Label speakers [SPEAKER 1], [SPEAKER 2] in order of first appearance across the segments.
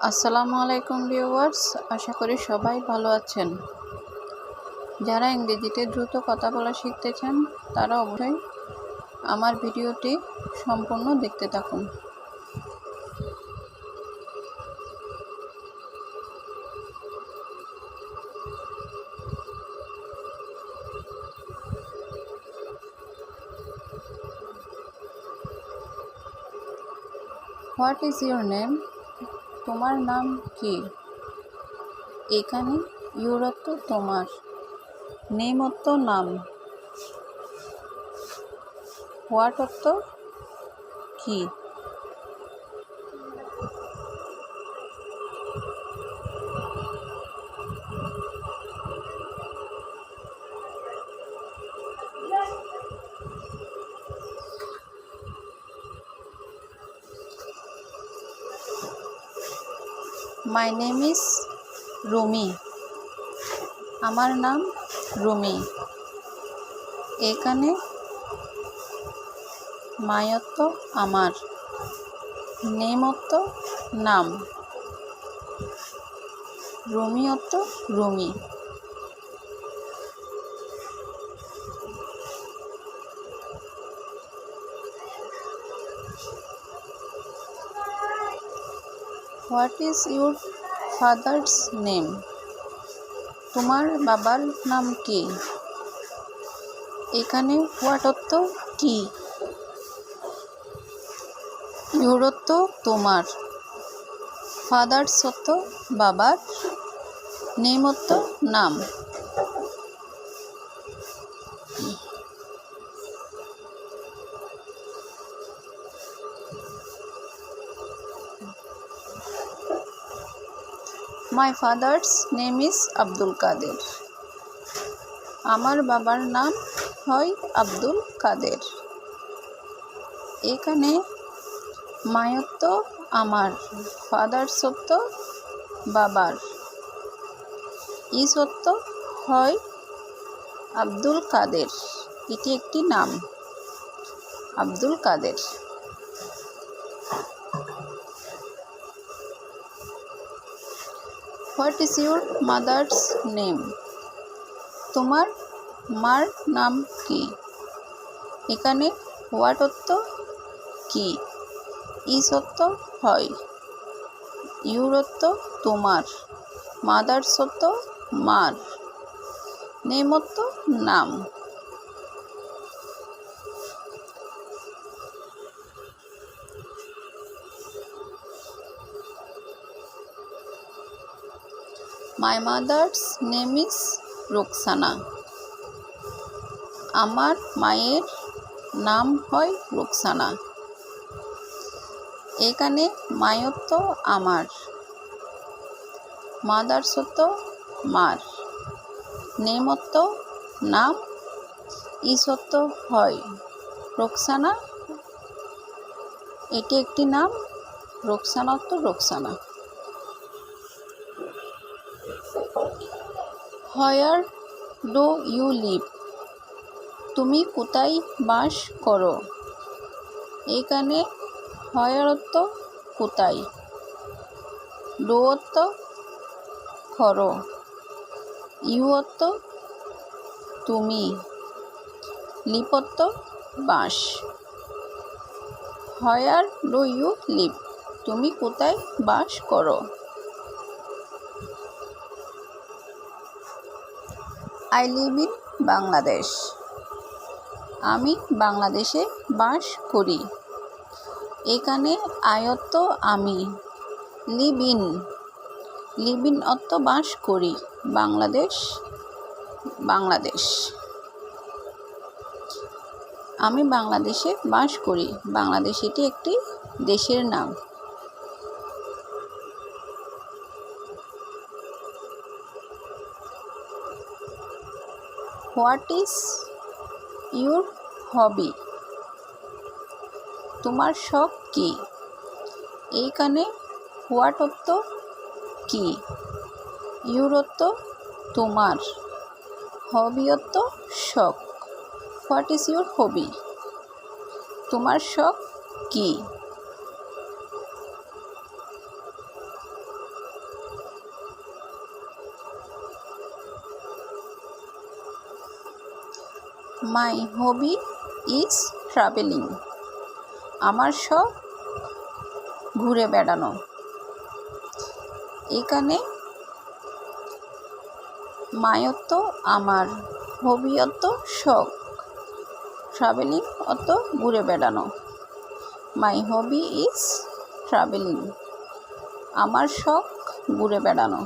[SPEAKER 1] আসসালামু আলাইকুম ভিউয়ার্স, আশা করি সবাই ভালো আছেন। যারা ইংরেজিতে দ্রুত কথা বলা শিখতে চান তারা অবশ্যই আমার ভিডিওটি সম্পূর্ণ দেখতে থাকুন। What is your name? তোমার নাম কি? এখানে ইউর অর্থ তোমার, নেম অর্থ নাম, হোয়াট অর্থ কি। My name is Rumi. আমার নাম রুমি। এখানে মাই অর্থ আমার, নেম অর্থ নাম, রুমি অর্থ Rumi. What is your father's name? তোমার বাবার নাম কি? এখানে হোয়াট অর্থ কি, ইউর অর্থ তোমার, ফাদার্স অর্থ বাবার, নেম অর্থ নাম। My father's name is Abdul Kader. আমার বাবার নাম হয় আব্দুল কাদের। এখানে মাই অর্থ আমার, ফাদার্স অর্থ বাবার, ইজ অর্থ হয় আব্দুল কাদের, এটি একটি নাম, Abdul Kader. What is your mother's name? তোমার মার নাম কি? এখানে হোয়াট অর্থ কি, ইজ অর্থ হয়, ইউর অর্থ তোমার, মাদার্স অর্থ মার, নেম অর্থ নাম। My mother's name is Roksana. আমার মায়ের নাম হয় রোকসানা। এখানে মাই অর্থ আমার, মাদার্স অর্থ মার, নেম অর্থ নাম, ইজ অর্থ হয়, রোকসানা এটি একটি নাম, রোকসানা অর্থ Roksana. Where do you live? তুমি কোথায় বাস করো? এখানে হোয়ার অর্থ কোথায়, ডু অর্থ করো, ইউ অর্থ তুমি, লিভ অর্থ বাস। Where do you live? তুমি কোথায় বাস করো? I live in Bangladesh. আমি বাংলাদেশে বাস করি। এখানে আই অর্থ আমি, লিভ ইন, লিভ ইন অর্থ বাস করি, বাংলাদেশ, বাংলাদেশ। আমি বাংলাদেশে বাস করি, বাংলাদেশ এটি একটি দেশের নাম। What is your hobby? তোমার শখ কি? এইখানে হোয়াট অর্থ কি, ইউর অর্থ তোমার, হবি অর্থ শখ। What is your hobby? তোমার শখ কি? মাই হবি ইজ ট্রাভেলিং। আমার শখ ঘুরে বেড়ানো। এখানে মাই অর্থ আমার, হবি অর্থ শখ, ট্রাভেলিং অর্থ ঘুরে বেড়ানো। মাই হবি ইজ ট্রাভেলিং। আমার শখ ঘুরে বেড়ানো।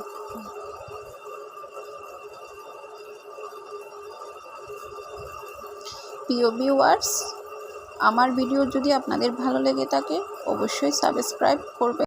[SPEAKER 1] প্রিয় ভিউয়ার্স, আমার ভিডিও যদি আপনাদের ভালো লেগে থাকে অবশ্যই সাবস্ক্রাইব করবেন।